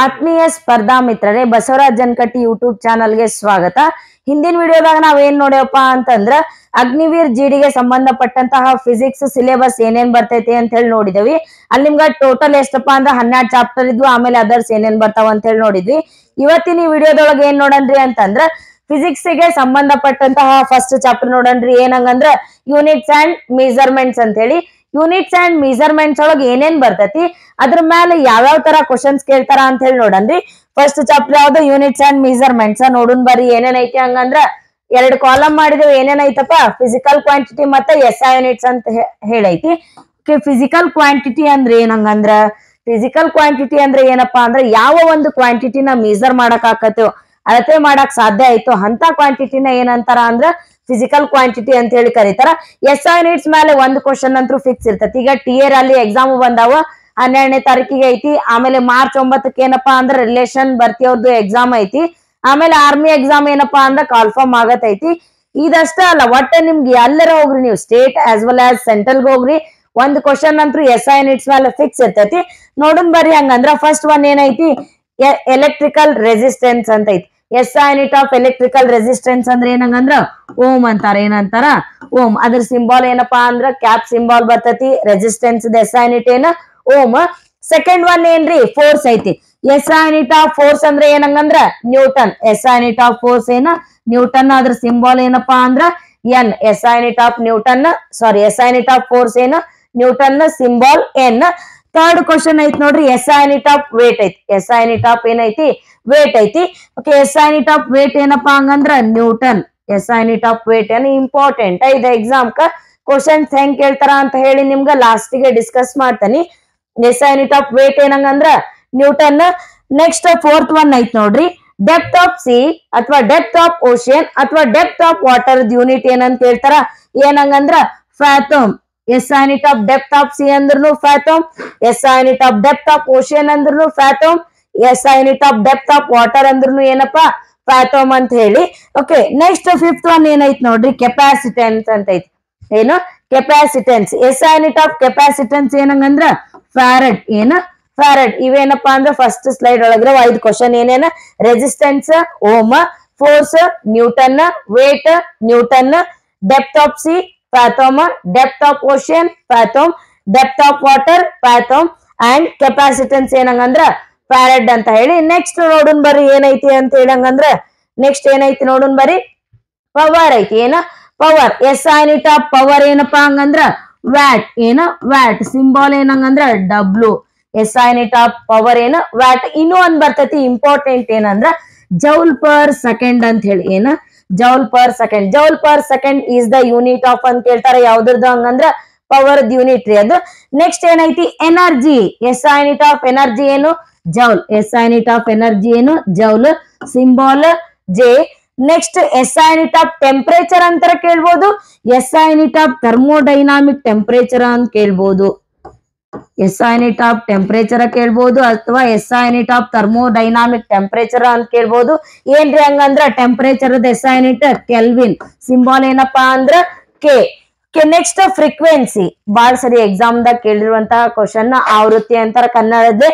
ಆತ್ಮೀಯ ಸ್ಪರ್ಧಾ ಮಿತ್ರರೇ, ಬಸವರಾಜ್ ಜನಕಟ್ಟಿ ಯೂಟ್ಯೂಬ್ ಚಾನಲ್ಗೆ ಸ್ವಾಗತ. ಹಿಂದಿನ ವಿಡಿಯೋದಾಗ ನಾವೇನ್ ನೋಡ್ಯಪ್ಪ ಅಂತಂದ್ರ ಅಗ್ನಿವೀರ್ ಜಿಡಿಗೆ ಸಂಬಂಧಪಟ್ಟಂತಹ ಫಿಸಿಕ್ಸ್ ಸಿಲೆಬಸ್ ಏನೇನ್ ಬರ್ತೈತಿ ಅಂತ ಹೇಳಿ ನೋಡಿದ್ವಿ. ಅಲ್ಲಿ ನಿಮ್ಗ ಟೋಟಲ್ ಎಷ್ಟಪ್ಪ ಅಂದ್ರ 12 ಚಾಪ್ಟರ್ ಇದ್ವು. ಆಮೇಲೆ ಅದರ್ಸ್ ಏನೇನ್ ಬರ್ತಾವ ಅಂತ ಹೇಳಿ ನೋಡಿದ್ವಿ. ಇವತ್ತಿನ ಈ ವಿಡಿಯೋದೊಳಗೆ ಏನ್ ನೋಡನ್ರಿ ಅಂತಂದ್ರ ಫಿಸಿಕ್ಸ್ ಗೆ ಸಂಬಂಧಪಟ್ಟಂತಹ ಫಸ್ಟ್ ಚಾಪ್ಟರ್ ನೋಡನ್ರಿ. ಏನಂಗಂದ್ರ ಯೂನಿಟ್ಸ್ ಅಂಡ್ ಮೆಜರ್ಮೆಂಟ್ಸ್ ಅಂತ ಹೇಳಿ. ಯೂನಿಟ್ಸ್ ಅಂಡ್ ಮೆಜರ್ಮೆಂಟ್ಸ್ ಒಳಗೆ ಏನೇನ್ ಬರ್ತೈತಿ, ಅದ್ರ ಮೇಲೆ ಯಾವ್ಯಾವ ತರ ಕ್ವಶನ್ಸ್ ಕೇಳ್ತಾರ ಅಂತ ಹೇಳಿ ನೋಡನ್ರಿ. ಫಸ್ಟ್ ಚಾಪ್ಟರ್ ಯಾವ್ದು? Units and measurements. ನೋಡೋಣ ಬರ್ರಿ ಏನೇನ್ ಐತಿ. ಹಂಗಂದ್ರ 2 ಕಾಲಮ್ ಮಾಡಿದೇವೆ. ಏನೇನ್ ಐತಪ್ಪ? ಫಿಸಿಕಲ್ ಕ್ವಾಂಟಿಟಿ ಮತ್ತೆ SI ಯೂನಿಟ್ಸ್ ಅಂತ ಹೇಳೈತಿ. ಫಿಸಿಕಲ್ ಕ್ವಾಂಟಿಟಿ ಅಂದ್ರೆ ಏನಂಗಂದ್ರ, ಫಿಸಿಕಲ್ ಕ್ವಾಂಟಿಟಿ ಅಂದ್ರೆ ಏನಪ್ಪಾ ಅಂದ್ರೆ ಯಾವ ಒಂದು ಕ್ವಾಂಟಿಟಿನ ಮೆಜರ್ ಮಾಡಕ್ ಆಕತ್ತೋ, ಅಳತೆ ಮಾಡಕ್ ಸಾಧ್ಯ ಆಯ್ತು ಅಂತ ಕ್ವಾಂಟಿಟಿನ ಏನಂತಾರ ಅಂದ್ರ ಫಿಸಿಕಲ್ ಕ್ವಾಂಟಿಟಿ ಅಂತ ಹೇಳಿ ಕರೀತಾರ. SI ಯೂನಿಟ್ಸ್ ಮೇಲೆ ಒಂದು ಕ್ವಶನ್ ಅಂತೂ ಫಿಕ್ಸ್ ಇರ್ತೈತಿ. ಈಗ TR ಅಲ್ಲಿ ಎಕ್ಸಾಮ್ ಬಂದಾವ. 12ನೇ ತಾರೀಕಿಗೆ ಐತಿ. ಆಮೇಲೆ ಮಾರ್ಚ್ 9ಕ್ಕೆ ಏನಪ್ಪಾ ಅಂದ್ರ ರಿಲೇಷನ್ ಭರ್ತಿ ಅವ್ರದ್ದು ಎಕ್ಸಾಮ್ ಐತಿ. ಆಮೇಲೆ ಆರ್ಮಿ ಎಕ್ಸಾಮ್ ಏನಪ್ಪಾ ಅಂದ್ರ ಕಾಲ್ಫಾರ್ಮ್ ಆಗತೈತಿ. ಇದಷ್ಟ ಅಲ್ಲ, ಒಟ್ಟ ನಿಮ್ಗೆ ಎಲ್ಲರ ಹೋಗ್ರಿ, ನೀವು state as well as central ಹೋಗ್ರಿ, ಒಂದು ಕ್ವಶನ್ ಅಂತೂ SI ಯೂನಿಟ್ಸ್ ಮೇಲೆ ಫಿಕ್ಸ್ ಇರ್ತೈತಿ. ನೋಡೋಣ ಬರ್ರಿ. ಹಂಗಂದ್ರ ಫಸ್ಟ್ ಒನ್ ಏನೈತಿ? ಎಲೆಕ್ಟ್ರಿಕಲ್ ರೆಸಿಸ್ಟೆನ್ಸ್ ಅಂತ ಐತಿ. SI unit of electrical resistance ಅಂದ್ರೆ ಏನಂಗಂದ್ರ ಓಮ್ ಅಂತಾರ. ಏನಂತಾರ? ಓಮ್. ಅದ್ರ ಸಿಂಬಾಲ್ ಏನಪ್ಪಾ ಅಂದ್ರ ಕ್ಯಾಪ್ ಸಿಂಬಾಲ್ ಬರ್ತೈತಿ. ರೆಸಿಸ್ಟೆನ್ಸ್ SI ಯೂನಿಟ್ ಏನ? ಓಮ್. ಸೆಕೆಂಡ್ ಒನ್ ಏನ್ರಿ? ಫೋರ್ಸ್ ಐತಿ. SI ಯೂನಿಟ್ ಆಫ್ ಫೋರ್ಸ್ ಅಂದ್ರೆ ಏನಂಗಂದ್ರ newton. SI unit of force ಏನ? ನ್ಯೂಟನ್. ಅದ್ರ ಸಿಂಬಾಲ್ ಏನಪ್ಪಾ ಅಂದ್ರ N. SI unit of newton, SI unit of force ಏನ? Newton. Symbol N. Third question ಐತಿ ನೋಡ್ರಿ. SI ಯೂನಿಟ್ ಆಫ್ ವೇಟ್ ಐತಿ. SI ಯೂನಿಟ್ ಆಫ್ ಏನೈತಿ? ವೇಟ್ ಐತಿ. SI ಯೂನಿಟ್ ಆಫ್ ವೇಟ್ ಏನಪ್ಪಾ ಹಂಗಂದ್ರ newton. SI unit of weight ಏನ important ಇದು ಎಕ್ಸಾಮ್ ಕ. ಕ್ವಶನ್ಸ್ ಹೆಂಗ್ ಕೇಳ್ತಾರ ಅಂತ ಹೇಳಿ ನಿಮ್ಗ ಲಾಸ್ಟ್ ಗೆ ಡಿಸ್ಕಸ್ ಮಾಡ್ತಾನಿ. SI ಯೂನಿಟ್ ಆಫ್ ವೇಟ್ ಏನಂಗಂದ್ರ ನ್ಯೂಟನ್. ನೆಕ್ಸ್ಟ್ ಫೋರ್ತ್ ಒನ್ ಐತ್ ನೋಡ್ರಿ. ಡೆಪ್ತ್ ಆಫ್ ಸಿ ಅಥವಾ ಡೆಪ್ತ್ ಆಫ್ ಓಷಿಯನ್ ಅಥವಾ ಡೆಪ್ತ್ ಆಫ್ ವಾಟರ್ ಯೂನಿಟ್ ಏನಂತ ಹೇಳ್ತಾರ? ಏನಂಗಂದ್ರ fathom. SI unit of depth of sea ಅಂದ್ರೂ fathom. SI unit of depth of ocean ಅಂದ್ರೂ fathom. SI unit of depth of water ಅಂದ್ರೂ ಏನಪ್ಪಾ? ಫ್ಯಾಥಮ್ ಅಂತ ಹೇಳಿ. ನೆಕ್ಸ್ಟ್ ಫಿಫ್ತ್ ಒನ್ ಏನೈತ್ ನೋಡ್ರಿ? ಕೆಪಾಸಿಟೆನ್ಸ್ ಅಂತ ಐತಿ. ಏನು? Capacitance. SI unit of capacitance ಏನಂಗಂದ್ರ ಫ್ಯಾರಡ್. ಏನ? ಫ್ಯಾರಡ್. ಇವೇನಪ್ಪಾ ಅಂದ್ರ ಫಸ್ಟ್ ಸ್ಲೈಡ್ ಒಳಗ್ರೆ 5 ಕ್ವಶನ್ ಏನೇನ? Resistance ohm, force newton, weight newton, depth of sea fathom, depth of ocean fathom, depth of water fathom and capacitance ಏನಂಗಂದ್ರ ಫ್ಯಾರಡ್ ಅಂತ ಹೇಳಿ. Next ನೋಡೋಣ ಬರ್ರಿ ಏನೈತಿ ಅಂತ ಹೇಳಂಗಂದ್ರ ನೆಕ್ಸ್ಟ್ ಏನೈತಿ ನೋಡೋಣ ಬರ್ರಿ. ಪವರ್ ಐತಿ. ಏನ? Power. SI unit of power ಏನಪ್ಪಾ ಹಂಗಂದ್ರ ವ್ಯಾಟ್. ಏನ? ವ್ಯಾಟ್. ಸಿಂಬಾಲ್ ಏನಂಗಂದ್ರ W. SI unit of power ಏನ? ವ್ಯಾಟ್. ಇನ್ನೂ ಒಂದ್ ಬರ್ತೈತಿ ಇಂಪಾರ್ಟೆಂಟ್ ಏನಂದ್ರ ಜೌಲ್ ಪರ್ ಸೆಕೆಂಡ್ ಅಂತ ಹೇಳಿ. ಏನ? Joule per second. Joule per second is the unit of ಅಂತ ಕೇಳ್ತಾರ. ಯಾವ್ದ್ರದ್ದು ಹಂಗಂದ್ರ ಪವರ್ ಯೂನಿಟ್ ರೀ ಅದು. ನೆಕ್ಸ್ಟ್ ಏನೈತಿ? Energy. SI unit of energy ಏನು? Joule. SI unit of energy ಏನು? Joule. Symbol J. Next SI unit of temperature ಅಂತರ ಕೇಳ್ಬೋದು. SI unit of thermodynamic temperature ಅಂತ ಕೇಳ್ಬೋದು. SI ಯೂನಿಟ್ ಆಫ್ ಟೆಂಪರೇಚರ್ ಕೇಳ್ಬೋದು ಅಥವಾ SI unit of thermodynamic temperature ಅಂತ ಕೇಳ್ಬೋದು. ಏನ್ರಿ ಹಂಗಂದ್ರ temperature SI unit kelvin. Symbol ಏನಪ್ಪಾ ಅಂದ್ರ K. Next frequency. ಬಾಳ್ ಸರಿ ಎಕ್ಸಾಮ್ ದಾಗ ಕೇಳಿರುವಂತಹ ಕ್ವಶನ್ ಆವೃತ್ತಿ ಅಂತಾರ ಕನ್ನಡದ.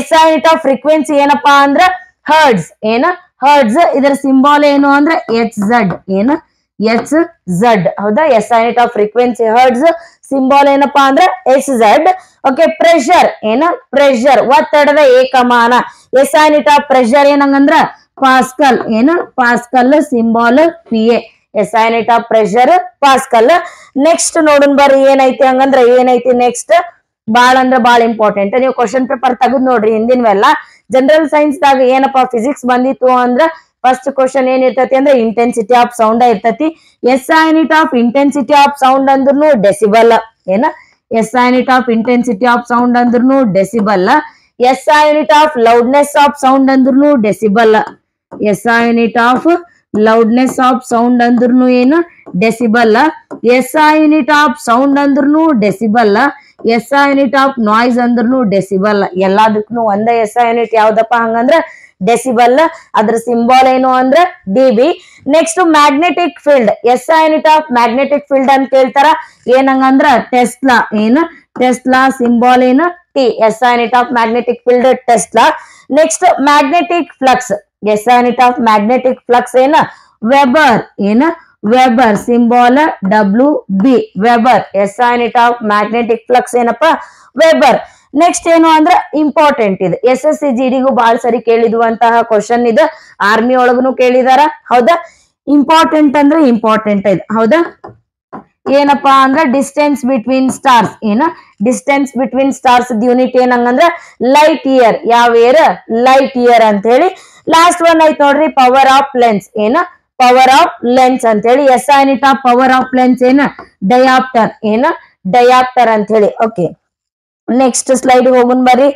SI ಯೂನಿಟ್ ಆಫ್ ಫ್ರೀಕ್ವೆನ್ಸಿ ಏನಪ್ಪಾ ಅಂದ್ರ ಹರ್ಡ್ಸ್. ಏನ? ಹರ್ಡ್ಸ್. ಇದರ ಸಿಂಬಾಲ್ ಏನು ಅಂದ್ರ HZ. ಏನ? HZ. ಹೌದಾ? SI unit of frequency hertz. Symbol ಏನಪ್ಪಾ ಅಂದ್ರ HZ. ಪ್ರೆಷರ್. ಏನ? ಪ್ರೆಷರ್. ಒತ್ತಡದ ಏಕಮಾನ. SI ಯೂನಿಟ್ ಆಫ್ ಪ್ರೆಷರ್ ಏನಂಗಂದ್ರ ಪಾಸ್ಕಲ್. ಏನ? Pascal. Symbol PA. SI unit of pressure pascal. Next ನೋಡೋಣ ಬರ್ರಿ ಏನೈತಿ ಹಂಗಂದ್ರ ಏನೈತಿ ನೆಕ್ಸ್ಟ್ ಬಾಳ ಅಂದ್ರ ಬಾಳ ಇಂಪಾರ್ಟೆಂಟ್. ನೀವು ಕ್ವಶನ್ ಪೇಪರ್ ತೆಗೆದ್ ನೋಡ್ರಿ ಹಿಂದಿನವೆಲ್ಲ. ಜನರಲ್ ಸೈನ್ಸ್ ದಾಗ ಏನಪ್ಪಾ ಫಿಸಿಕ್ಸ್ ಬಂದಿತ್ತು ಅಂದ್ರ ಫಸ್ಟ್ ಕ್ವಶನ್ ಏನ್ ಇರ್ತೈತಿ ಅಂದ್ರೆ ಇಂಟೆನ್ಸಿಟಿ ಆಫ್ ಸೌಂಡ್ ಇರ್ತೈತಿ. SI unit of intensity of sound ಅಂದ್ರೂ ಡೆಸಿಬಲ್. ಏನ? SI unit of intensity of sound ಅಂದ್ರೂ decibel. SI unit of loudness of sound ಅಂದ್ರೂ decibel. SI unit of loudness of sound ಅಂದ್ರೂ ಏನು? Decibel. SI unit of sound ಅಂದ್ರೂ decibel. SI unit of noise ಅಂದ್ರೂ decibel. ಎಲ್ಲದಕ್ಕೂ ಒಂದ SI unit ಯಾವ್ದಪ್ಪ ಹಂಗಂದ್ರ ಡೆಸಿಬಲ್. ಅದ್ರ ಸಿಂಬಾಲ್ ಏನು ಅಂದ್ರ DB. Next magnetic field. SI unit of magnetic field ಅಂತ ಹೇಳ್ತಾರ. ಏನಂಗಂದ್ರ ಟೆಸ್ಲಾ. ಏನು? ಟೆಸ್ಲಾ. ಸಿಂಬಾಲ್ ಏನು? T. SI unit of magnetic field Tesla. Next magnetic flux. SI unit of magnetic flux ಏನ Weber. ಏನ Weber. Symbol WB. Weber. SI unit of magnetic flux ಏನಪ್ಪ Weber. Next ಏನು ಅಂದ್ರೆ important ಇದೆ, SSC-GDಗೂ ಬಹಳ ಸರಿ ಕೇಳಿದುವಂತಹ ಕ್ವಶನ್ ಇದೆ, ಆರ್ಮಿ ಒಳಗನು ಕೇಳಿದಾರ. ಹೌದಾ, ಇಂಪಾರ್ಟೆಂಟ್ ಅಂದ್ರೆ ಇಂಪಾರ್ಟೆಂಟ್ ಇದೆ. ಹೌದಾ, ಏನಪ್ಪಾ ಅಂದ್ರ ಡಿಸ್ಟೆನ್ಸ್ ಬಿಟ್ವೀನ್ ಸ್ಟಾರ್ಸ್. ಏನ ಡಿಸ್ಟೆನ್ಸ್ ಬಿಟ್ವೀನ್ ಸ್ಟಾರ್ಸ್ ಯೂನಿಟ್ ಏನಂಗಂದ್ರ ಲೈಟ್ ಇಯರ್. ಯಾವ ಇಯರ್? ಲೈಟ್ ಇಯರ್ ಅಂತ ಹೇಳಿ. ಲಾಸ್ಟ್ ಒನ್ ಐತ್ ನೋಡ್ರಿ, ಪವರ್ ಆಫ್ ಲೆನ್ಸ್. ಏನ ಪವರ್ ಆಫ್ ಲೆನ್ಸ್ ಅಂತ ಹೇಳಿ. SI unit of power of lens ಏನ ಡಯಾಪ್ಟರ್. ಏನ ಡಯಾಪ್ಟರ್ ಅಂತ ಹೇಳಿ. ಓಕೆ, ನೆಕ್ಸ್ಟ್ ಸ್ಲೈಡ್ ಹೋಗುನ್ ಬರ್ರಿ.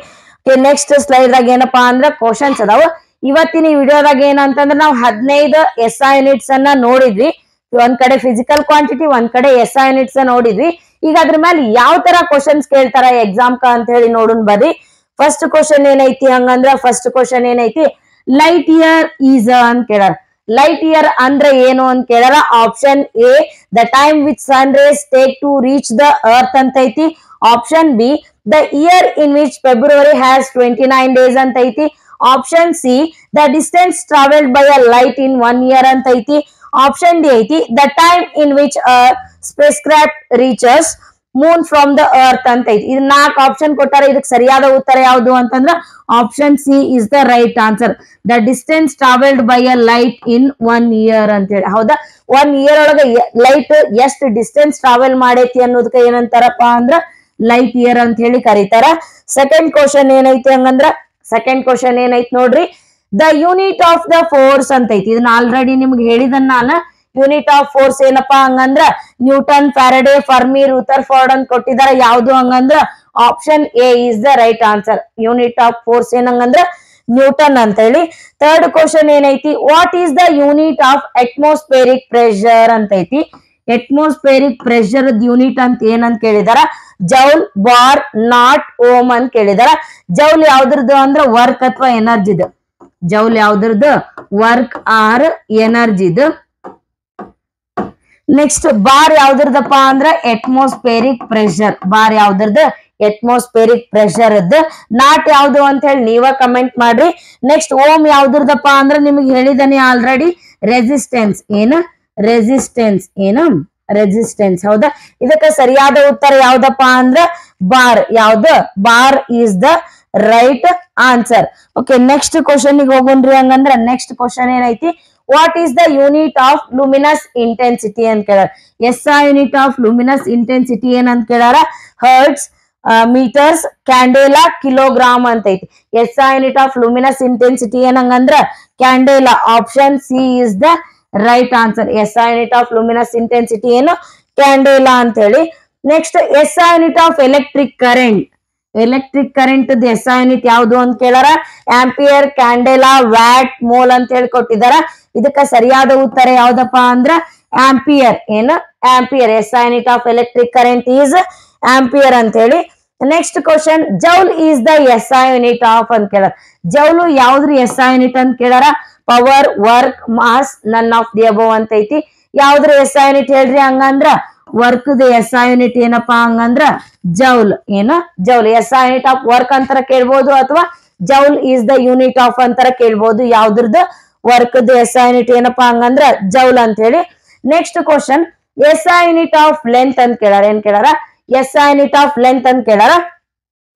ನೆಕ್ಸ್ಟ್ ಸ್ಲೈಡ್ ದಾಗ ಏನಪ್ಪಾ ಅಂದ್ರ ಕ್ವಶನ್ಸ್ ಅದಾವ. ಇವತ್ತಿನ ವಿಡಿಯೋದಾಗ ಏನಂತಂದ್ರ ನಾವು 15 SI ಯೂನಿಟ್ಸ್ ಅನ್ನ ನೋಡಿದ್ವಿ. ಒಂದ್ ಕಡೆ ಫಿಸಿಕಲ್ ಕ್ವಾಂಟಿಟಿ, ಒಂದ್ ಕಡೆ SI ಯೂನಿಟ್ಸ್ ನೋಡಿದ್ವಿ. ಈಗ ಅದ್ರ ಮೇಲೆ ಯಾವ ತರ ಕ್ವಶನ್ಸ್ ಕೇಳ್ತಾರ ಎಕ್ಸಾಮ್ ಕ ಅಂತ ಹೇಳಿ ನೋಡೋಣ ಬರ್ರಿ. ಫಸ್ಟ್ ಕ್ವಶನ್ ಏನೈತಿ ಹಂಗಂದ್ರ, ಫಸ್ಟ್ ಕ್ವಶನ್ ಏನೈತಿ, ಲೈಟ್ ಇಯರ್ ಈಸ್ ಅಂತ ಕೇಳಾರ. ಲೈಟ್ ಇಯರ್ ಅಂದ್ರೆ ಏನು ಅಂತ ಕೇಳಾರ. Option A, the time which sun rays take to reach the earth ಅಂತ ಐತಿ. Option B, the year in which February has 29 days ಅಂತ ಐತಿ. Option C, the distance travelled by a light in 1 year ಅಂತ ಐತಿ. Option D ಐತಿ, the time in which spacecraft reaches moon from the earth ಅಂತ ಐತಿ. ಇದು 4 option ಕೊಟ್ಟಾರ. ಇದಕ್ಕೆ ಸರಿಯಾದ ಉತ್ತರ ಯಾವುದು ಅಂತಂದ್ರ option C is the right answer. The distance travelled by a light in 1 year ಅಂತ ಹೇಳಿ. ಹೌದಾ, 1 ಇಯರ್ ಒಳಗೆ ಲೈಟ್ ಎಷ್ಟು ಡಿಸ್ಟೆನ್ಸ್ ಟ್ರಾವೆಲ್ ಮಾಡೈತಿ ಅನ್ನೋದಕ್ಕೆ ಏನಂತಾರಪ್ಪ ಅಂದ್ರ ಲೈಟ್ ಇಯರ್ ಅಂತ ಹೇಳಿ ಕರೀತಾರ. ಸೆಕೆಂಡ್ ಕ್ವಶನ್ ಏನೈತಿ ಹಂಗಂದ್ರ, ಸೆಕೆಂಡ್ ಕ್ವಶನ್ ಏನೈತಿ ನೋಡ್ರಿ, the unit of the force ಅಂತ ಐತಿ. ಇದನ್ನ ಆಲ್ರೆಡಿ ನಿಮ್ಗೆ ಹೇಳಿದನ್ನ ನಾನು. ಯೂನಿಟ್ ಆಫ್ ಫೋರ್ಸ್ ಏನಪ್ಪಾ ಹಂಗಂದ್ರ ನ್ಯೂಟನ್, ಫ್ಯಾರಡೆ, ಫರ್ಮಿ, ರೂಥರ್ಫೋರ್ಡ್ ಅಂತ ಕೊಟ್ಟಿದಾರ. ಯಾವ್ದು ಹಂಗಂದ್ರ option A is the right answer. Unit of force ಏನಂಗಂದ್ರ ನ್ಯೂಟನ್ ಅಂತ ಹೇಳಿ. ಥರ್ಡ್ ಕ್ವಶನ್ ಏನೈತಿ, what is the unit of atmospheric pressure ಅಂತ ಐತಿ. ಅಟ್ಮಾಸ್ಫಿಯರಿಕ್ ಪ್ರೆಷರ್ ಯೂನಿಟ್ ಅಂತ ಏನಂತ ಕೇಳಿದಾರ. ಜೌಲ್, ಬಾರ್, ನಾಟ್, ಓಮ್ ಅಂತ ಕೇಳಿದಾರ. ಜೌಲ್ ಯಾವ್ದ್ರದ್ದು ಅಂದ್ರ ವರ್ಕ್ ಅಥವಾ ಎನರ್ಜಿದು. ಜೌಲ್ ಯಾವ್ದ್ರದ್ದು? ವರ್ಕ್ ಆರ್ ಎನರ್ಜಿದು. ನೆಕ್ಸ್ಟ್ ಬಾರ್ ಯಾವ್ದ್ರದಪ್ಪ ಅಂದ್ರ ಅಟ್ಮಾಸ್ಫಿಯರಿಕ್ ಪ್ರೆಷರ್. ಬಾರ್ ಯಾವ್ದ್ರದ್ದು? ಅಟ್ಮಾಸ್ಫಿಯರಿಕ್ ಪ್ರೆಷರ್ ಅದ. ನಾಟ್ ಯಾವ್ದು ಅಂತ ಹೇಳಿ ನೀವ ಕಮೆಂಟ್ ಮಾಡ್ರಿ. ನೆಕ್ಸ್ಟ್ ಓಮ್ ಯಾವ್ದ್ರದಪ್ಪ ಅಂದ್ರ ನಿಮಗೆ ಹೇಳಿದನಿ ಆಲ್ರೆಡಿ, ರೆಸಿಸ್ಟೆನ್ಸ್. ಏನು? ರೆಸಿಸ್ಟೆನ್ಸ್. ಏನು? ರೆಸಿಸ್ಟೆನ್ಸ್. ಹೌದಾ, ಇದಕ್ಕೆ ಸರಿಯಾದ ಉತ್ತರ ಯಾವ್ದಪ್ಪ ಅಂದ್ರ ಬಾರ್. ಯಾವ್ದು? Bar is the right answer. Okay, next question ಗೆ ಹೋಗೋಣ್ರಿ. ಹಂಗಂದ್ರ ನೆಕ್ಸ್ಟ್ ಕ್ವಶನ್ ಏನೈತಿ, what is the unit of luminous intensity ಅಂತ ಕೇಳಾರ. SI unit of luminous intensity ಏನಂತ ಕೇಳಾರ. ಹರ್ಟ್ಸ್, ಮೀಟರ್ಸ್, ಕ್ಯಾಂಡೆಲಾ, ಕಿಲೋಗ್ರಾಮ್ ಅಂತ ಐತಿ. SI unit of luminous intensity ಏನಂಗಂದ್ರ candela. Option C is the right answer. SI unit of luminous intensity ಏನು? Candela ಅಂತ ಹೇಳಿ. Next SI unit of electric current. Electric current SI unit ಯಾವ್ದು ಅಂತ ಕೇಳಾರ. Ampere, candela, watt, mole ಅಂತ ಹೇಳಿ ಕೊಟ್ಟಿದಾರ. ಇದಕ್ಕ ಸರಿಯಾದ ಉತ್ತರ ಯಾವ್ದಪ್ಪ ಅಂದ್ರ ಆಂಪಿಯರ್. ಏನು? Ampere. SI unit of electric current is ampere ಅಂತ ಹೇಳಿ. Next question, joule is the SI unit of ಅಂತ ಕೇಳಾರ. ಜೌಲು ಯಾವ್ದ್ರಿ SI ಯೂನಿಟ್ ಅಂತ ಕೇಳಾರ. Power, work, mass, none of the above ಅಂತ ಐತಿ. ಯಾವ್ದ್ರ SI ಯೂನಿಟ್ ಹೇಳ್ರಿ ಹಂಗಂದ್ರ ವರ್ಕ್ ದ SI ಯೂನಿಟ್ ಏನಪ್ಪಾ ಹಂಗಂದ್ರ ಜೌಲ್. ಏನು? Joule. SI unit of work ಅಂತರ ಕೇಳ್ಬೋದು ಅಥವಾ joule is the unit of ಅಂತರ ಕೇಳ್ಬೋದು. ಯಾವ್ದ್ರದ್ದು? ವರ್ಕ್ ದ SI ಯೂನಿಟ್ ಏನಪ್ಪಾ ಹಂಗಂದ್ರ ಜೌಲ್ ಅಂತ ಹೇಳಿ. Next question, SI unit of length ಅಂತ ಕೇಳಾರ. ಏನ್ ಕೇಳಾರ? SI ಯೂನಿಟ್ ಆಫ್ ಲೆಂತ್ ಅಂತ ಕೇಳಾರ.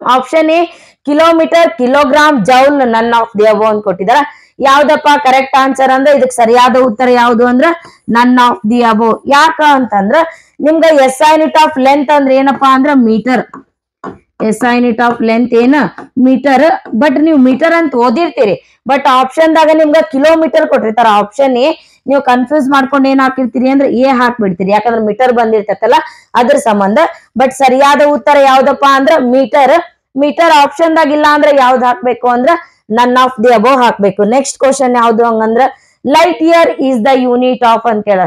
Option A, kilometre, kilogram, joule, none of the above ಅಂತ ಕೊಟ್ಟಿದಾರ. ಯಾವ್ದಪ್ಪ ಕರೆಕ್ಟ್ ಆನ್ಸರ್ ಅಂದ್ರೆ ಇದಕ್ ಸರಿಯಾದ ಉತ್ತರ ಯಾವ್ದು ಅಂದ್ರ ನನ್ ಆಫ್ ದಿ ಅಬೌವ್. ಯಾಕ ಅಂತಂದ್ರ ನಿಮ್ಗ SI ಯೂನಿಟ್ ಆಫ್ ಲೆಂತ್ ಅಂದ್ರೆ ಏನಪ್ಪಾ ಅಂದ್ರ meter. SI unit of length ಏನ? ಮೀಟರ್. ಬಟ್ ನೀವು ಮೀಟರ್ ಅಂತ ಓದಿರ್ತೀರಿ, ಬಟ್ ಆಪ್ಷನ್ ದಾಗ ನಿಮ್ಗ ಕಿಲೋಮೀಟರ್ ಕೊಟ್ಟಿರ್ತಾರ. ಆಪ್ಷನ್ ಎ ನೀವು ಕನ್ಫ್ಯೂಸ್ ಮಾಡ್ಕೊಂಡು ಏನ್ ಹಾಕಿರ್ತೀರಿ ಅಂದ್ರೆ ಎ ಹಾಕ್ಬಿಡ್ತೀರಿ, ಯಾಕಂದ್ರೆ ಮೀಟರ್ ಬಂದಿರ್ತೈತಲ್ಲ ಅದ್ರ ಸಂಬಂಧ. ಬಟ್ ಸರಿಯಾದ ಉತ್ತರ ಯಾವ್ದಪ್ಪ ಅಂದ್ರ ಮೀಟರ್. ಮೀಟರ್ ಆಪ್ಷನ್ ದಾಗ ಇಲ್ಲ ಅಂದ್ರೆ ಯಾವ್ದು ಹಾಕ್ಬೇಕು ಅಂದ್ರ ನನ್ ಆಫ್ ದಿ ಅಬೌವ್ ಹಾಕ್ಬೇಕು. ನೆಕ್ಸ್ಟ್ ಕ್ವಶನ್ ಯಾವ್ದು ಹಂಗಂದ್ರ light year is the unit of ಅಂತ ಕೇಳ.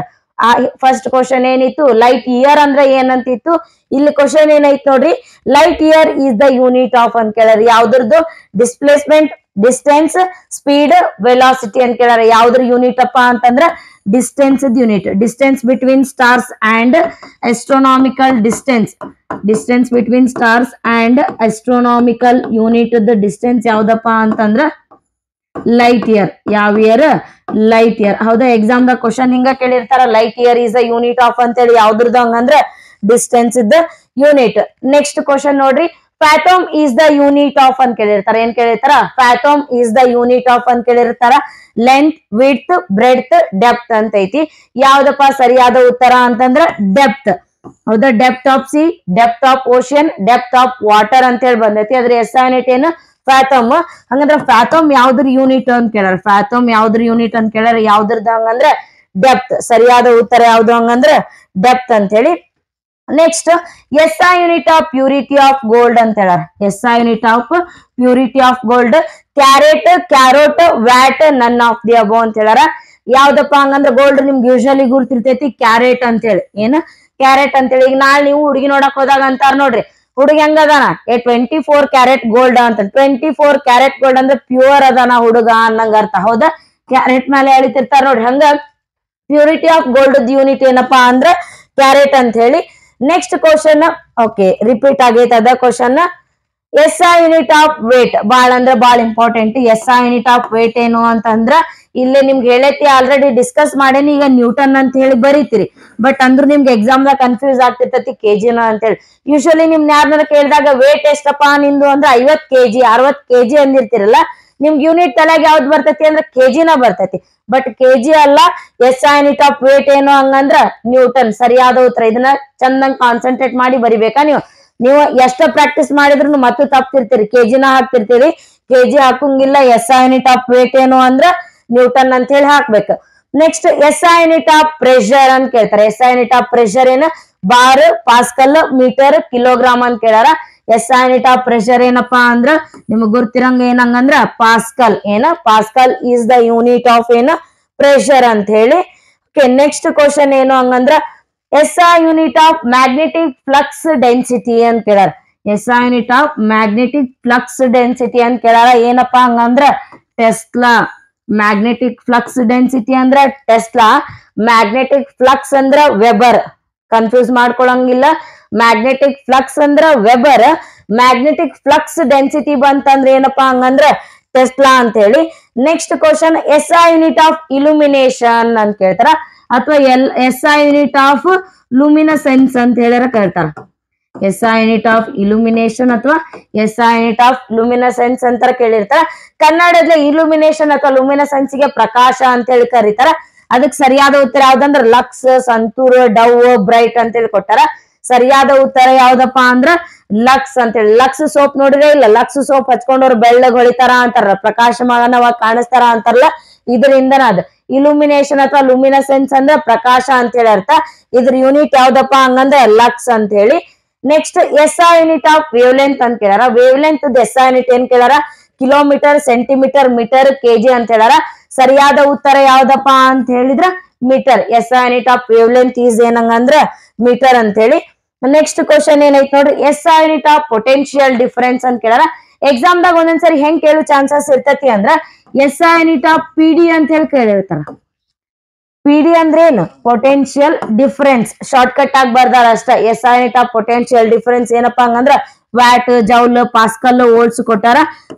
ಫಸ್ಟ್ ಕ್ವಶನ್ ಏನಿತ್ತು, ಲೈಟ್ ಇಯರ್ ಅಂದ್ರೆ ಏನಂತಿತ್ತು. ಇಲ್ಲಿ ಕ್ವಶನ್ ಏನೈತ್ ನೋಡ್ರಿ, light year is the unit of ಅಂತ ಕೇಳ್ಯಾರ. ಯಾವ್ದ್ರದ್ದು? ಡಿಸ್ಪ್ಲೇಸ್ಮೆಂಟ್, ಡಿಸ್ಟೆನ್ಸ್, ಸ್ಪೀಡ್, ವೆಲಾಸಿಟಿ ಅಂತ ಕೇಳ್ಯಾರ. ಯಾವ್ದ್ರ ಯೂನಿಟ್ ಅಪ್ಪ ಅಂತಂದ್ರ distance unit. Distance between stars and astronomical distance. Distance between stars and astronomical unit distance ಯಾವ್ದಪ್ಪ ಅಂತಂದ್ರ ಲೈಟ್ ಇಯರ್. ಯಾವ ಇಯರ್? Light year. ಹೌದಾ? Exam the question ಹಿಂಗ ಕೇಳಿರ್ತಾರ, light year is a unit of ಅಂತೇಳಿ. ಯಾವ್ದ್ರದ್ದು ಹಂಗಂದ್ರ ಡಿಸ್ಟೆನ್ಸ್ ಇದ್ದ ಯೂನಿಟ್. ನೆಕ್ಸ್ಟ್ ಕ್ವಶನ್ ನೋಡ್ರಿ, fathom is the unit of ಅಂತ ಕೇಳಿರ್ತಾರ. ಏನ್ ಕೇಳಿರ್ತಾರ? Fathom is the unit of ಅಂತ ಕೇಳಿರ್ತಾರ. ಲೆಂತ್, ವಿಡ್ತ್, ಬ್ರೆಡ್ತ್, ಡೆಪ್ತ್ ಅಂತ ಐತಿ. ಯಾವ್ದಪ್ಪ ಸರಿಯಾದ ಉತ್ತರ ಅಂತಂದ್ರ ಡೆಪ್ತ್. ಹೌದಾ? Depth of sea, depth of ocean, depth of water ಅಂತ ಹೇಳಿ ಬಂದೈತಿ. ಅದ್ರ ಎಸ್ ಯೂನಿಟ್ ಏನು? ಫ್ಯಾಥೋಮ್. ಹಂಗಂದ್ರ ಫ್ಯಾಥೋಮ್ ಯಾವ್ದ್ರ ಯೂನಿಟ್ ಅಂತ ಕೇಳಾರ. ಫ್ಯಾಥೋಮ್ ಯಾವ್ದ್ರ ಯೂನಿಟ್ ಅಂತ ಕೇಳಾರ. ಯಾವ್ದ್ರದ್ದು ಹಂಗಂದ್ರ ಡೆಪ್ತ್. ಸರಿಯಾದ ಉತ್ತರ ಯಾವ್ದು ಹಂಗಂದ್ರ ಡೆಪ್ತ್ ಅಂತ ಹೇಳಿ. Next, S I unit of purity of gold ಅಂತ ಹೇಳಾರ. S I unit of purity of gold. Carat, carrot, watt, none of the above ಅಂತ ಹೇಳಾರ. ಯಾವ್ದಪ್ಪ ಹಂಗಂದ್ರ ಗೋಲ್ಡ್ ನಿಮ್ಗೆ ಯೂಶಲಿ ಗುರ್ತಿರ್ತೈತಿ ಕ್ಯಾರೆಟ್ ಅಂತ ಹೇಳಿ. ಏನ? ಕ್ಯಾರೆಟ್ ಅಂತ ಹೇಳಿ. ಈಗ ನಾಳೆ ನೀವು ಹುಡುಗಿ ನೋಡಕ್ ಹೋದಾಗ ಅಂತಾರ ನೋಡ್ರಿ, ಹುಡುಗಿ ಹೆಂಗದಾನ? 24 ಕ್ಯಾರೆಟ್ ಗೋಲ್ಡ್ ಅಂತ. 24 ಕ್ಯಾರೆಟ್ ಗೋಲ್ಡ್ ಅಂದ್ರೆ ಪ್ಯೂರ್ ಅದಾನ ಹುಡುಗ ಅನ್ನಂಗ ಅರ್ಥ. ಹೌದಾ? ಕ್ಯಾರೆಟ್ ಮೇಲೆ ಎಳಿತಿರ್ತಾರ ನೋಡ್ರಿ. ಹಂಗ ಪ್ಯೂರಿಟಿ ಆಫ್ ಗೋಲ್ಡ್ ಯೂನಿಟ್ ಏನಪ್ಪಾ ಅಂದ್ರ ಕ್ಯಾರೆಟ್ ಅಂತ ಹೇಳಿ. ನೆಕ್ಸ್ಟ್ ಕ್ವಶನ್, ಓಕೆ ರಿಪೀಟ್ ಆಗೈತೆ ಅದ question. S I unit of weight. ಬಾಳ ಅಂದ್ರ ಬಾಳ important. S I unit of weight ಏನು ಅಂತಂದ್ರ ಇಲ್ಲೇ ನಿಮ್ಗೆ ಹೇಳೈತಿ, ಆಲ್ರೆಡಿ ಡಿಸ್ಕಸ್ ಮಾಡೇನಿ. ಈಗ ನ್ಯೂಟನ್ ಅಂತ ಹೇಳಿ ಬರೀತೀರಿ, ಬಟ್ ಅಂದ್ರ ನಿಮ್ಗೆ ಎಕ್ಸಾಮ್ ದಾಗ ಕನ್ಫ್ಯೂಸ್ ಆಗ್ತಿರ್ತೈತಿ ಕೆಜಿನ ಅಂತ ಹೇಳಿ. ಯೂಶಲಿ ನಿಮ್ ಯಾರನ್ನ ಕೇಳಿದಾಗ ವೇಟ್ ಎಷ್ಟಪ್ಪ ನಿಂದು ಅಂದ್ರೆ 50 kg 60 kg ಅಂದಿರ್ತಿರಲ್ಲ, ನಿಮ್ಗೆ ಯೂನಿಟ್ ತಲೆಗೆ ಯಾವ್ದು ಬರ್ತೈತಿ ಅಂದ್ರೆ ಕೆಜಿನ ಬರ್ತೈತಿ. ಬಟ್ ಕೆಜಿ ಅಲ್ಲ. S I unit of weight ಏನು ಹಂಗಂದ್ರ ನ್ಯೂಟನ್. ಸರಿಯಾದ ಉತ್ತರ. ಇದನ್ನ ಚಂದಂಗ್ ಕಾನ್ಸಂಟ್ರೇಟ್ ಮಾಡಿ ಬರಿಬೇಕಾ ನೀವು. ನೀವು ಎಷ್ಟ ಪ್ರಾಕ್ಟೀಸ್ ಮಾಡಿದ್ರು ಮತ್ತು ತಪ್ತಿರ್ತೀರಿ, ಕೆಜಿನ ಹಾಕ್ತಿರ್ತೀರಿ. ಕೆಜಿ ಹಾಕಂಗಿಲ್ಲ. S I unit of weight ಏನು ಅಂದ್ರ ನ್ಯೂಟನ್ ಅಂತ ಹೇಳಿ ಹಾಕ್ಬೇಕು. Next, S I unit of pressure ಅಂತ ಕೇಳ್ತಾರೆ. S I unit of pressure ಏನ? ಬಾರ್, ಪಾಸ್ಕಲ್, ಮೀಟರ್, ಕಿಲೋಗ್ರಾಮ್ ಅಂತ ಕೇಳಾರ. S I unit of pressure ಏನಪ್ಪಾ ಅಂದ್ರ ನಿಮಗ್ ಗೊತ್ತಿರಂಗ ಏನಂಗಂದ್ರ ಪಾಸ್ಕಲ್. ಏನ? Pascal is the unit of ಏನ? ಪ್ರೆಷರ್ ಅಂತ ಹೇಳಿ. ಓಕೆ, ನೆಕ್ಸ್ಟ್ ಕ್ವಶನ್ ಏನು ಹಂಗಂದ್ರ S I unit of magnetic flux density ಅಂತ ಕೇಳಾರ. S I unit of magnetic flux density ಅಂತ ಕೇಳಾರ. ಏನಪ್ಪಾ ಹಂಗಂದ್ರ ಟೆಸ್ಲಾ. ಮ್ಯಾಗ್ನೆಟಿಕ್ ಫ್ಲಕ್ಸ್ ಡೆನ್ಸಿಟಿ ಅಂದ್ರ ಟೆಸ್ಲಾ. ಮ್ಯಾಗ್ನೆಟಿಕ್ ಫ್ಲಕ್ಸ್ ಅಂದ್ರ ವೆಬರ್. ಕನ್ಫ್ಯೂಸ್ ಮಾಡ್ಕೊಳಂಗಿಲ್ಲ. ಮ್ಯಾಗ್ನೆಟಿಕ್ ಫ್ಲಕ್ಸ್ ಅಂದ್ರ ವೆಬರ್. ಮ್ಯಾಗ್ನೆಟಿಕ್ ಫ್ಲಕ್ಸ್ ಡೆನ್ಸಿಟಿ ಬಂತಂದ್ರ ಏನಪ್ಪಾ ಹಂಗಂದ್ರ ಟೆಸ್ಲಾ ಅಂತ ಹೇಳಿ. Next question, S I unit of illumination ಅಂತ ಕೇಳ್ತಾರ, ಅಥವಾ S I unit of luminescence ಅಂತ ಹೇಳಿರ ಕೇಳ್ತಾರ. S I unit of illumination ಅಥವಾ S I unit of luminescence ಅಂತ ಕೇಳಿರ್ತಾರ. ಕನ್ನಡದಲ್ಲಿ ಇಲ್ಯುಮಿನೇಷನ್ ಅಥವಾ ಲುಮಿನಸೆನ್ಸ್ ಗೆ ಪ್ರಕಾಶ ಅಂತ ಹೇಳಿ ಕರೀತಾರ. ಅದಕ್ಕೆ ಸರಿಯಾದ ಉತ್ತರ ಯಾವ್ದಂದ್ರ ಲಕ್ಸ್, ಸಂತೂರ್, ಡವ್, ಬ್ರೈಟ್ ಅಂತ ಹೇಳಿ ಕೊಟ್ಟಾರ. ಸರಿಯಾದ ಉತ್ತರ ಯಾವ್ದಪ್ಪ ಅಂದ್ರ ಲಕ್ಸ್ ಅಂತ ಹೇಳಿ. ಲಕ್ಸ್ ಸೋಪ್ ನೋಡಿದ್ರೆ ಇಲ್ಲ, ಲಕ್ಸ್ ಸೋಪ್ ಹಚ್ಕೊಂಡವ್ರು ಬೆಳ್ಳಗ್ ಹೊಳಿತಾರ ಅಂತಾರ, ಪ್ರಕಾಶಮಾನವಾಗಿ ಕಾಣಿಸ್ತಾರ ಅಂತಾರಲ್ಲ, ಇದರಿಂದನ ಅದು ಇಲ್ಯುಮಿನೇಷನ್ ಅಥವಾ ಲುಮಿನಸೆನ್ಸ್ ಅಂದ್ರೆ ಪ್ರಕಾಶ ಅಂತ ಹೇಳಿ ಅರ್ಥ. ಇದ್ರ ಯೂನಿಟ್ ಯಾವ್ದಪ್ಪ ಹಂಗಂದ್ರೆ ಲಕ್ಸ್ ಅಂತ ಹೇಳಿ. Next, S I unit of wavelength ಅಂತ ಕೇಳಾರ. Wavelength S I unit ಏನ್ ಕೇಳಾರ? ಕಿಲೋಮೀಟರ್, ಸೆಂಟಿಮೀಟರ್, ಮೀಟರ್, ಕೆಜಿ ಅಂತ ಹೇಳಾರ. ಸರಿಯಾದ ಉತ್ತರ ಯಾವ್ದಪ್ಪ ಅಂತ ಹೇಳಿದ್ರ metre. S I unit of wavelength is ಏನಂಗಂದ್ರ ಮೀಟರ್ ಅಂತ ಹೇಳಿ. ನೆಕ್ಸ್ಟ್ ಕ್ವಶನ್ ಏನೈತ್ ನೋಡ್ರಿ, S I unit of potential difference ಅಂತ ಕೇಳಾರ. ಎಕ್ಸಾಮ್ ದಾಗ ಒಂದೊಂದ್ಸರಿ ಹೆಂಗ್ ಕೇಳೋ ಚಾನ್ಸಸ್ ಇರ್ತೈತಿ ಅಂದ್ರ S I unit of P D ಅಂತ ಹೇಳಿ ಕೇಳಿರ್ತಾರ. ಪಿ ಡಿ ಅಂದ್ರೆ ಏನು? Potential difference. ಶಾರ್ಟ್ ಕಟ್ ಆಗಿ ಬರ್ದಾರ ಅಷ್ಟ. S I unit of potential difference ಏನಪ್ಪಾ ಹಂಗಂದ್ರ ವ್ಯಾಟ್, ಜೌಲ್, ಪಾಸ್ಕಲ್, ವೋಲ್ಟ್ಸ್ ಕೊಟ್ಟಾರ.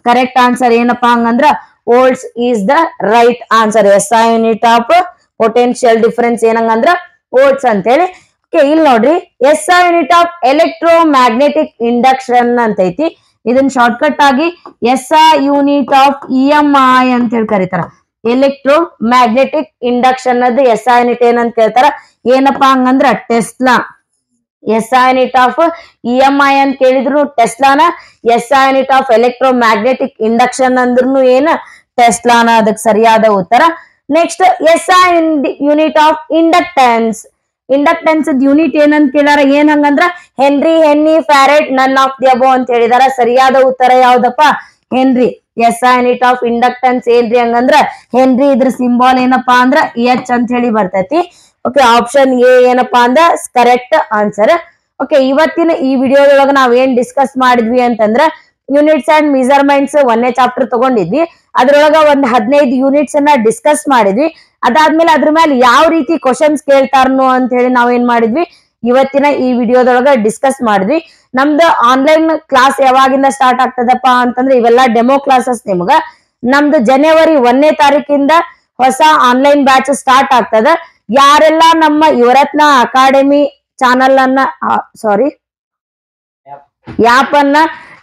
ಕರೆಕ್ಟ್ ಆನ್ಸರ್ ಏನಪ್ಪಾ ಹಂಗಂದ್ರ volts is the right answer. S I unit of potential difference ಏನಂಗಂದ್ರ ವೋಲ್ಟ್ಸ್ ಅಂತ ಹೇಳಿ. ಓಕೆ, ಇಲ್ಲಿ ನೋಡ್ರಿ, S I unit of electromagnetic induction ಅಂತ ಐತಿ. ಇದನ್ನ ಶಾರ್ಟ್ ಕಟ್ ಆಗಿ S I unit of E M I ಅಂತ ಹೇಳಿ ಕರೀತಾರ. ಎಲೆಕ್ಟ್ರೋ ಮ್ಯಾಗ್ನೆಟಿಕ್ ಇಂಡಕ್ಷನ್ ಅದು ಎಸ್ ಐ ಯೂನಿಟ್ ಏನಂತ ಕೇಳ್ತಾರ. ಏನಪ್ಪಾ ಹಂಗಂದ್ರ tesla. S I unit of E M I ಅಂತ ಕೇಳಿದ್ರು ಟೆಸ್ಲಾನ. S I unit of electromagnetic induction ಅಂದ್ರೂ ಏನ ಟೆಸ್ಲಾನ. ಅದಕ್ಕೆ ಸರಿಯಾದ ಉತ್ತರ. Next, S I unit of inductance. Inductance unit ಏನಂತ ಕೇಳಾರ. ಏನ್ ಹಂಗಂದ್ರ henry, henny, farad, none of the above ಅಂತ ಹೇಳಿದಾರ. ಸರಿಯಾದ ಉತ್ತರ ಯಾವ್ದಪ್ಪ? Henry. S I unit of inductance ಏನ್ರಿ ಹಂಗಂದ್ರ ಹೆನ್ರಿ. ಇದ್ರ ಸಿಂಬಾಲ್ ಏನಪ್ಪಾ ಅಂದ್ರ ಎಚ್ ಅಂತ ಹೇಳಿ ಬರ್ತೈತಿ. ಓಕೆ, ಆಪ್ಷನ್ ಎ ಏನಪ್ಪಾ ಅಂದ್ರ ಕರೆಕ್ಟ್ ಆನ್ಸರ್. ಓಕೆ, ಇವತ್ತಿನ ಈ ವಿಡಿಯೋದೊಳಗ ನಾವ್ ಏನ್ ಡಿಸ್ಕಸ್ ಮಾಡಿದ್ವಿ ಅಂತಂದ್ರ ಯೂನಿಟ್ಸ್ ಅಂಡ್ ಮೆಜರ್ಮೆಂಟ್ಸ್ 1ನೇ ಚಾಪ್ಟರ್ ತಗೊಂಡಿದ್ವಿ. ಅದ್ರೊಳಗ ಒಂದ್ 15 ಯೂನಿಟ್ಸ್ ಅನ್ನ ಡಿಸ್ಕಸ್ ಮಾಡಿದ್ವಿ. ಅದಾದ್ಮೇಲೆ ಅದ್ರ ಮೇಲೆ ಯಾವ ರೀತಿ ಕ್ವಶನ್ಸ್ ಕೇಳ್ತಾರನು ಅಂತ ಹೇಳಿ ನಾವೇನ್ ಮಾಡಿದ್ವಿ, ಇವತ್ತಿನ ಈ ವಿಡಿಯೋದೊಳಗ ಡಿಸ್ಕಸ್ ಮಾಡಿದ್ವಿ. ನಮ್ದು ಆನ್ಲೈನ್ ಕ್ಲಾಸ್ ಯಾವಾಗಿಂದ ಸ್ಟಾರ್ಟ್ ಆಗ್ತದಪ್ಪ ಅಂತಂದ್ರೆ ಇವೆಲ್ಲ ಡೆಮೋ ಕ್ಲಾಸಸ್ ನಿಮ್ಗ ನಮ್ದು ಜನವರಿ 1ನೇ ತಾರೀಕಿಂದ ಹೊಸ ಆನ್ಲೈನ್ ಬ್ಯಾಚ್ ಸ್ಟಾರ್ಟ್ ಆಗ್ತದ. ಯಾರೆಲ್ಲ ನಮ್ಮ ಯುವರತ್ನ ಅಕಾಡೆಮಿ ಚಾನಲ್ ಅನ್ನ ಆಪ್ ಅನ್ನ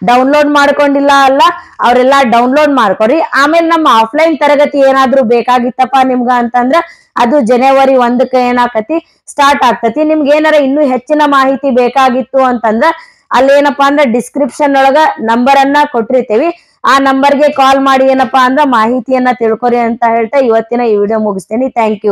ಡೌನ್ಲೋಡ್ ಮಾಡ್ಕೊಂಡಿಲ್ಲ ಅಲ್ಲ, ಅವರೆಲ್ಲ ಡೌನ್ಲೋಡ್ ಮಾಡ್ಕೊರಿ. ಆಮೇಲೆ ನಮ್ಮ ಆಫ್ಲೈನ್ ತರಗತಿ ಏನಾದ್ರೂ ಬೇಕಾಗಿತ್ತಪ್ಪ ನಿಮ್ಗ ಅಂತಂದ್ರ ಅದು ಜನವರಿ 1ಕ್ಕೆ ಏನಾಕತಿ ಸ್ಟಾರ್ಟ್ ಆಗ್ತತಿ. ನಿಮ್ಗೆ ಏನಾರ ಇನ್ನೂ ಹೆಚ್ಚಿನ ಮಾಹಿತಿ ಬೇಕಾಗಿತ್ತು ಅಂತಂದ್ರ ಅಲ್ಲೇನಪ್ಪಾ ಅಂದ್ರ ಡಿಸ್ಕ್ರಿಪ್ಷನ್ ಒಳಗ ನಂಬರ್ ಅನ್ನ ಕೊಟ್ಟಿರ್ತೇವಿ. ಆ ನಂಬರ್ಗೆ ಕಾಲ್ ಮಾಡಿ ಏನಪ್ಪಾ ಅಂದ್ರ ಮಾಹಿತಿಯನ್ನ ತಿಳ್ಕೊರಿ ಅಂತ ಹೇಳ್ತಾ ಇವತ್ತಿನ ಈ ವಿಡಿಯೋ ಮುಗಿಸ್ತೇನೆ. Thank you.